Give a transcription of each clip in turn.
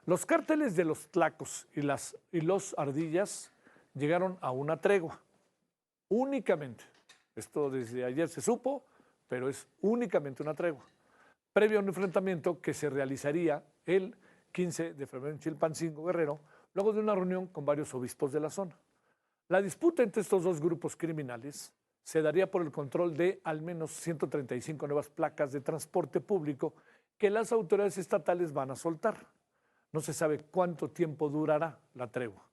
Los cárteles de los Tlacos y los Ardillas llegaron a una tregua, únicamente. Esto desde ayer se supo, pero es únicamente una tregua, previo a un enfrentamiento que se realizaría el 15 de febrero en Chilpancingo, Guerrero, luego de una reunión con varios obispos de la zona. La disputa entre estos dos grupos criminales se daría por el control de al menos 135 nuevas placas de transporte público que las autoridades estatales van a soltar. No se sabe cuánto tiempo durará la tregua,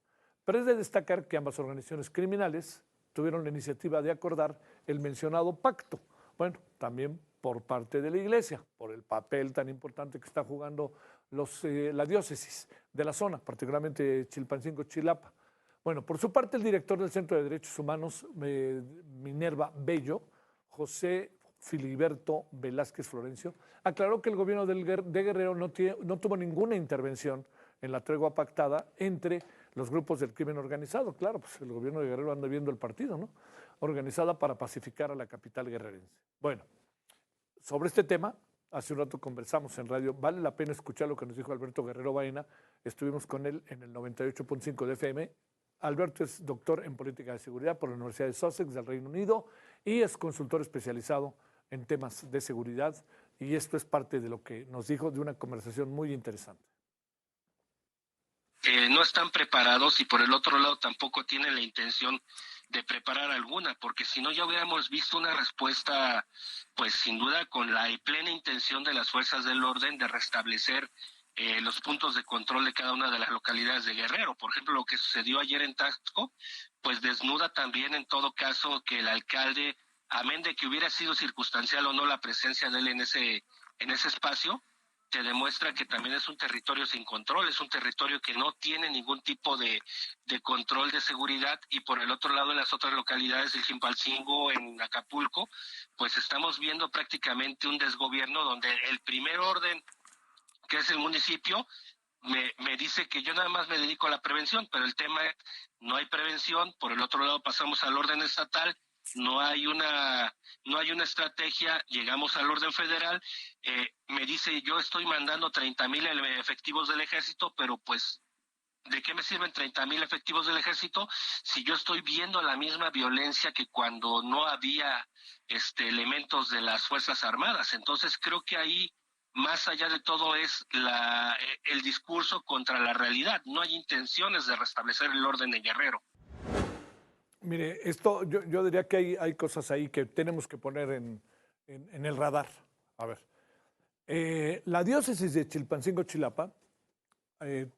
pero es de destacar que ambas organizaciones criminales tuvieron la iniciativa de acordar el mencionado pacto. Bueno, también por parte de la Iglesia, por el papel tan importante que está jugando la diócesis de la zona, particularmente Chilpancingo, Chilapa. Bueno, por su parte, el director del Centro de Derechos Humanos, Minerva Bello, José Filiberto Velázquez Florencio, aclaró que el gobierno de Guerrero no tuvo ninguna intervención en la tregua pactada entre los grupos del crimen organizado. Claro, pues el gobierno de Guerrero anda viendo el partido, ¿no? Organizada para pacificar a la capital guerrerense. Bueno, sobre este tema, hace un rato conversamos en radio, vale la pena escuchar lo que nos dijo Alberto Guerrero Baena, estuvimos con él en el 98.5 de FM. Alberto es doctor en política de seguridad por la Universidad de Sussex del Reino Unido y es consultor especializado en temas de seguridad, y esto es parte de lo que nos dijo de una conversación muy interesante. No están preparados y por el otro lado tampoco tienen la intención de preparar alguna, porque si no ya hubiéramos visto una respuesta, pues sin duda con la plena intención de las fuerzas del orden de restablecer los puntos de control de cada una de las localidades de Guerrero. Por ejemplo, lo que sucedió ayer en Taxco, pues desnuda también en todo caso que el alcalde, amén de que hubiera sido circunstancial o no la presencia de él en ese espacio, te demuestra que también es un territorio sin control, es un territorio que no tiene ningún tipo de control de seguridad. Y por el otro lado, en las otras localidades, el Chilpancingo, en Acapulco, pues estamos viendo prácticamente un desgobierno donde el primer orden, que es el municipio, me dice que yo nada más me dedico a la prevención, pero el tema es, no hay prevención. Por el otro lado pasamos al orden estatal, no hay una estrategia, llegamos al orden federal. Me dice, yo estoy mandando 30,000 efectivos del ejército, pero pues, ¿de qué me sirven 30,000 efectivos del ejército si yo estoy viendo la misma violencia que cuando no había elementos de las Fuerzas Armadas? Entonces creo que ahí, más allá de todo, es el discurso contra la realidad. No hay intenciones de restablecer el orden en Guerrero. Mire, esto yo diría que hay cosas ahí que tenemos que poner en el radar. A ver, la diócesis de Chilpancingo, Chilapa,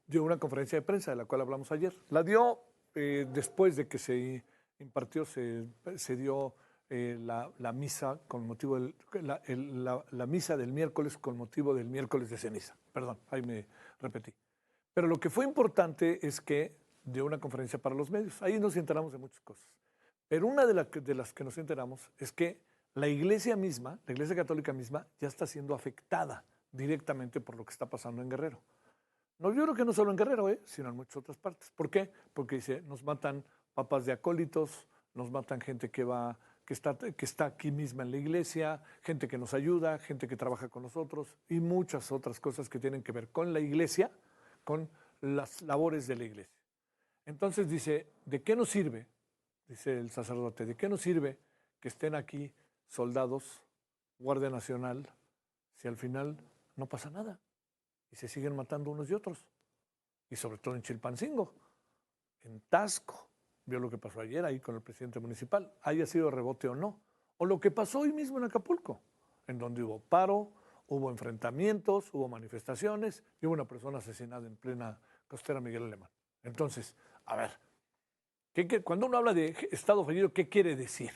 dio una conferencia de prensa de la cual hablamos ayer. La dio después de que se impartió, se dio la misa con motivo la misa del miércoles con motivo del miércoles de ceniza. Perdón, ahí me repetí. Pero lo que fue importante es que dio una conferencia para los medios. Ahí nos enteramos de muchas cosas. Pero una de las que nos enteramos es que la iglesia misma, la iglesia católica misma, ya está siendo afectada directamente por lo que está pasando en Guerrero. No, yo creo que no solo en Guerrero, sino en muchas otras partes. ¿Por qué? Porque dice, nos matan papas de acólitos, nos matan gente que está aquí misma en la iglesia, gente que nos ayuda, gente que trabaja con nosotros y muchas otras cosas que tienen que ver con la iglesia, con las labores de la iglesia. Entonces dice, ¿de qué nos sirve? Dice el sacerdote, ¿de qué nos sirve que estén aquí soldados, Guardia Nacional, si al final no pasa nada? Y se siguen matando unos y otros. Y sobre todo en Chilpancingo, en Taxco. Vio lo que pasó ayer ahí con el presidente municipal, haya sido rebote o no. O lo que pasó hoy mismo en Acapulco, en donde hubo paro, hubo enfrentamientos, hubo manifestaciones y hubo una persona asesinada en plena costera Miguel Alemán. Entonces, a ver, cuando uno habla de Estado fallido, ¿qué quiere decir?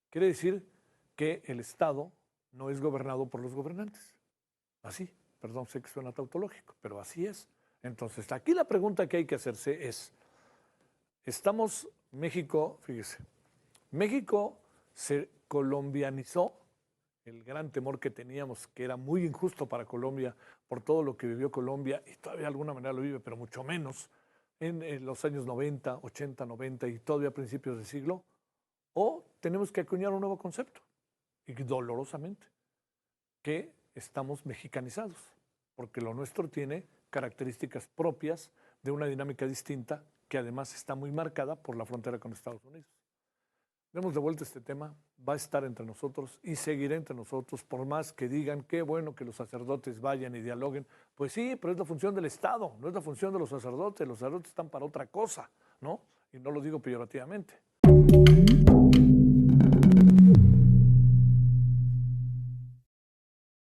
Quiere decir que el Estado no es gobernado por los gobernantes. Así, perdón, sé que suena tautológico, pero así es. Entonces, aquí la pregunta que hay que hacerse es, México, fíjese, México se colombianizó, el gran temor que teníamos, que era muy injusto para Colombia por todo lo que vivió Colombia, y todavía de alguna manera lo vive, pero mucho menos, en los años 90, 80, 90 y todavía a principios del siglo, o tenemos que acuñar un nuevo concepto, y dolorosamente, que estamos mexicanizados, porque lo nuestro tiene características propias de una dinámica distinta que además está muy marcada por la frontera con Estados Unidos. Demos de vuelta este tema, va a estar entre nosotros y seguirá entre nosotros, por más que digan qué bueno que los sacerdotes vayan y dialoguen. Pues sí, pero es la función del Estado, no es la función de los sacerdotes están para otra cosa, ¿no? Y no lo digo peyorativamente.